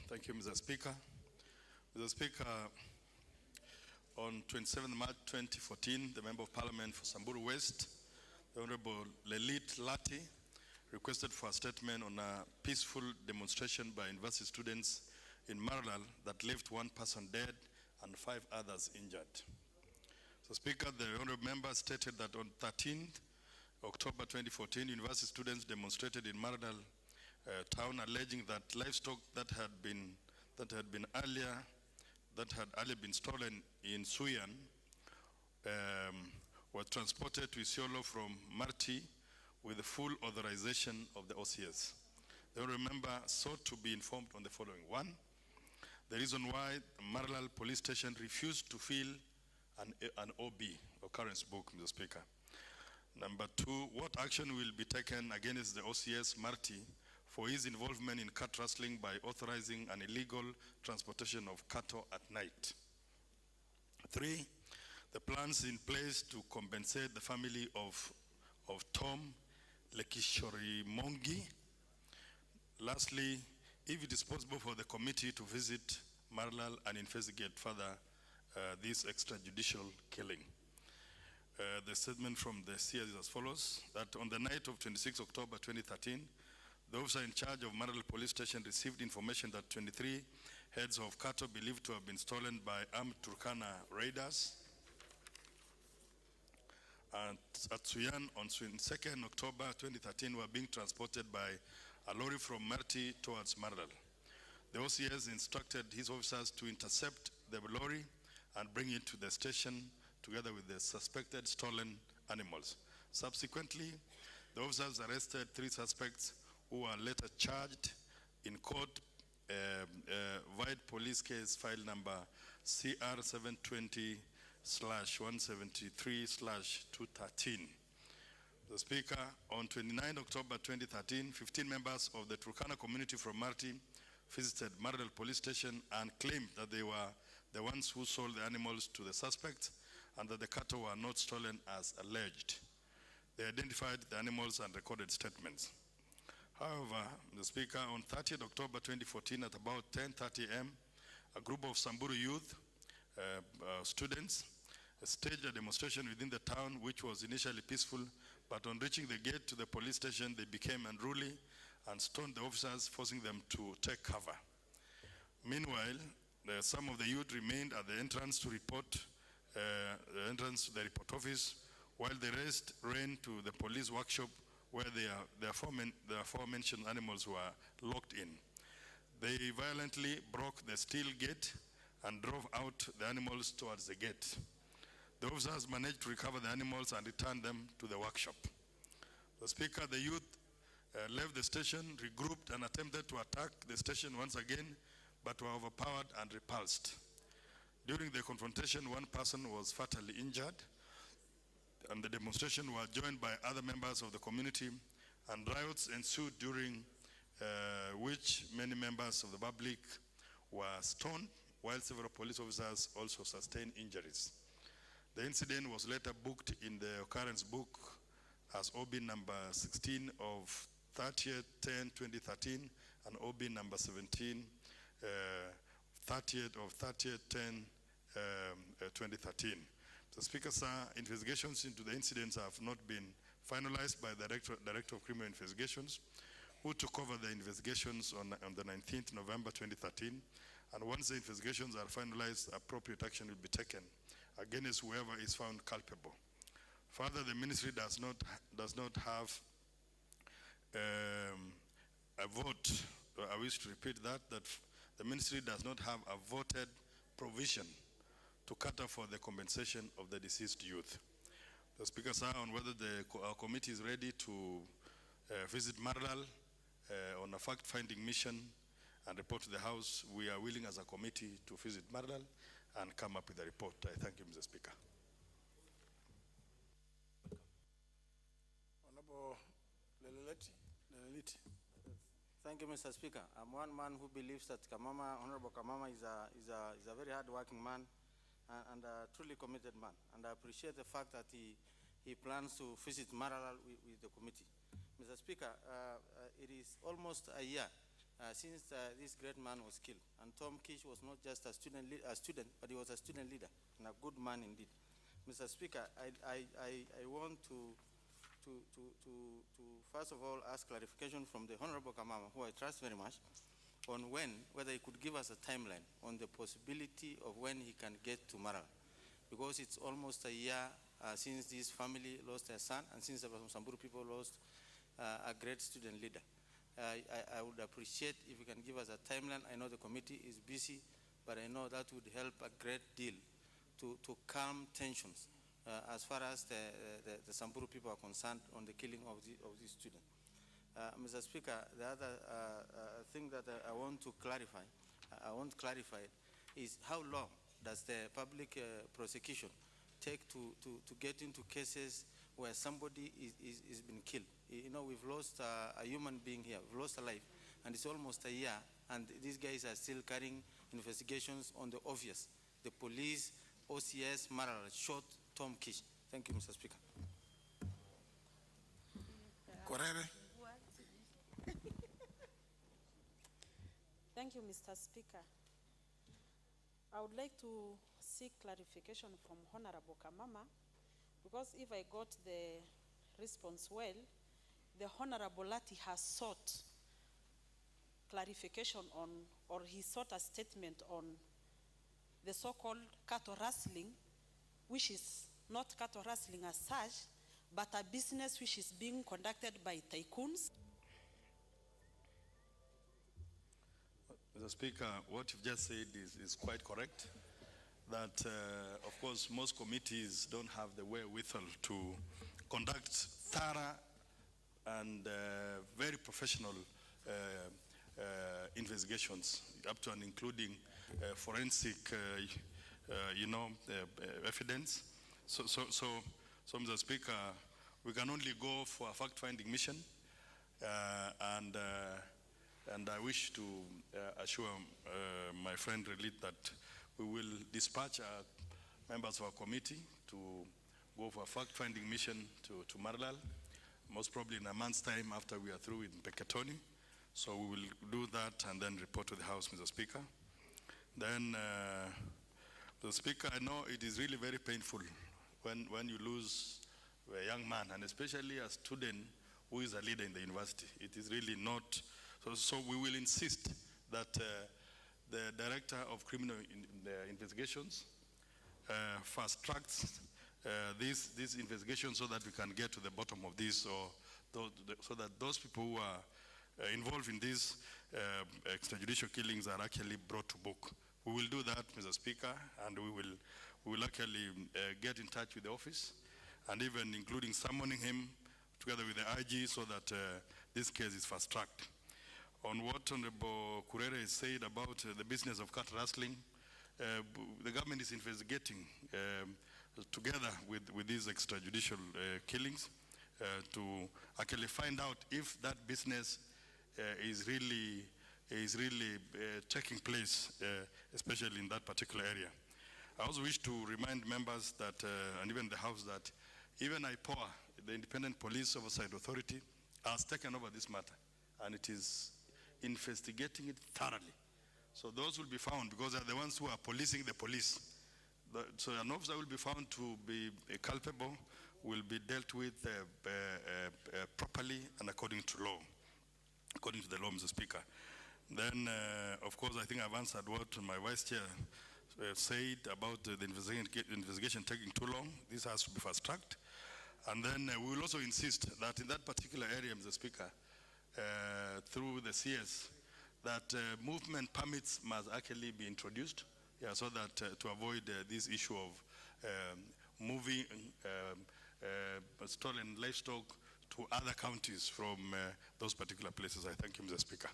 Thank you, Mr. Speaker. Mr. Speaker, on 27 March 2014, the Member of Parliament for Samburu West, the Honorable Lelelit Lati, requested for a statement on a peaceful demonstration by university students in Mararal that left one person dead and 5 others injured. So, Speaker, the Honorable Member stated that on 13th October 2014, university students demonstrated in Mararal town, alleging that livestock that had earlier been stolen in Suyan were transported to Isiolo from Marti with the full authorization of the OCS. The Honorable Member sought to be informed on the following. 1, the reason why Mararal Police Station refused to fill an OB, occurrence book, Mr. Speaker. Number 2, what action will be taken against the OCS Marti for his involvement in cat rustling by authorizing an illegal transportation of cattle at night? 3, the plans in place to compensate the family of Tom Lekishorimongi. Lastly, if it is possible for the committee to visit Mararal and investigate further this extrajudicial killing. The statement from the CS is as follows: that on the night of 26 October 2013, the officer in charge of Mararal Police Station received information that 23 heads of cattle believed to have been stolen by armed Turkana raiders at Suyan on 22nd October 2013 were being transported by a lorry from Marti towards Mararal. The OCS instructed his officers to intercept the lorry and bring it to the station together with the suspected stolen animals. Subsequently, the officers arrested 3 suspects who were later charged in court via police case file number CR 720/173/213. The Speaker, on 29 October 2013, 15 members of the Turkana community from Marti visited Mararal Police Station and claimed that they were the ones who sold the animals to the suspects and that the cattle were not stolen as alleged. They identified the animals and recorded statements. However, the Speaker, on 30th October 2014 at about 10:30 a.m., a group of Samburu youth students staged a demonstration within the town which was initially peaceful, but on reaching the gate to the police station, they became unruly and stoned the officers, forcing them to take cover. Meanwhile, some of the youth remained at the entrance to the report office, while the rest ran to the police workshop where the aforementioned animals were locked in. They violently broke the steel gate and drove out the animals towards the gate. The officers managed to recover the animals and return them to the workshop. The Speaker, the youth left the station, regrouped, and attempted to attack the station once again, but were overpowered and repulsed. During the confrontation, one person was fatally injured, and the demonstration was joined by other members of the community, and riots ensued during which many members of the public were stoned, while several police officers also sustained injuries. The incident was later booked in the occurrence book as OB number 16 of 30/10/2013 and OB number 17 30th of 30/10/2013. The Speaker, sir, investigations into the incidents have not been finalized by the Director of Criminal Investigations, who took over the investigations on the 19th November 2013. And once the investigations are finalized, appropriate action will be taken against whoever is found culpable. Further, the ministry does not have a vote. I wish to repeat that the ministry does not have a voted provision to cater for the compensation of the deceased youth. The Speaker, sir, on whether our committee is ready to visit Mararal on a fact-finding mission and report to the House, we are willing as a committee to visit Mararal and come up with a report. I thank you, Mr. Speaker. Honorable Lelelit. Thank you, Mr. Speaker. I'm one man who believes that Kamama, Honorable Kamama is a very hard-working man and a truly committed man. And I appreciate the fact that he plans to visit Mararal with the committee. Mr. Speaker, it is almost a year since this great man was killed. And Tom Kish was not just a student, but he was a student leader and a good man indeed. Mr. Speaker, I want to first of all ask clarification from the Honorable Kamama, who I trust very much, on whether he could give us a timeline on the possibility of when he can get to Mararal. Because it's almost a year since this family lost their son, and since the Samburu people lost a great student leader. I would appreciate if you can give us a timeline. I know the committee is busy, but I know that would help a great deal to calm tensions as far as the Samburu people are concerned on the killing of this student. Mr. Speaker, the other thing that I want to clarify, is how long does the public prosecution take to get into cases where somebody is been killed? You know, we've lost a human being here, we've lost a life, and it's almost a year, and these guys are still carrying investigations on the obvious. The police, OCS, Mararal shot Tom Kish. Thank you, Mr. Speaker. Thank you, Mr. Speaker. I would like to seek clarification from Honorable Kamama, because if I got the response well, the Honorable Lati has sought clarification on, or he sought a statement on the so-called cattle rustling, which is not cattle rustling as such, but a business which is being conducted by tycoons. Mr. Speaker, what you've just said is quite correct. That, of course, most committees don't have the wherewithal to conduct thorough and very professional investigations, up to and including forensic, evidence. So, Mr. Speaker, we can only go for a fact-finding mission, and I wish to assure my friend Lelelit that we will dispatch our members of our committee to go for a fact-finding mission to Mararal, most probably in a month's time after we are through with Peketoni. So we will do that and then report to the House, Mr. Speaker. Then, Mr. Speaker, I know it is really very painful when you lose a young man, and especially a student who is a leader in the university. It is really not. So we will insist that the Director of Criminal Investigations fast-tracks this investigation so that we can get to the bottom of this, so that those people who are involved in these extrajudicial killings are actually brought to book. We will do that, Mr. Speaker, and we will actually get in touch with the office, and even including summoning him together with the IG so that this case is fast-tracked. On what Honorable Kurere has said about the business of cattle rustling, the government is investigating together with these extrajudicial killings to actually find out if that business is really taking place, especially in that particular area. I also wish to remind members that, and even the House, that even IPOA, the Independent Police Oversight Authority, has taken over this matter, and it is investigating it thoroughly. So those will be found, because they're the ones who are policing the police. So an officer will be found to be culpable, will be dealt with properly and according to law, according to the law, Mr. Speaker. Then, of course, I think I've answered what my Vice Chair said about the investigation taking too long. This has to be fast-tracked. And then we will also insist that in that particular area, Mr. Speaker, through the CS, that movement permits must actually be introduced, so that to avoid this issue of moving stolen livestock to other counties from those particular places. I thank you, Mr. Speaker.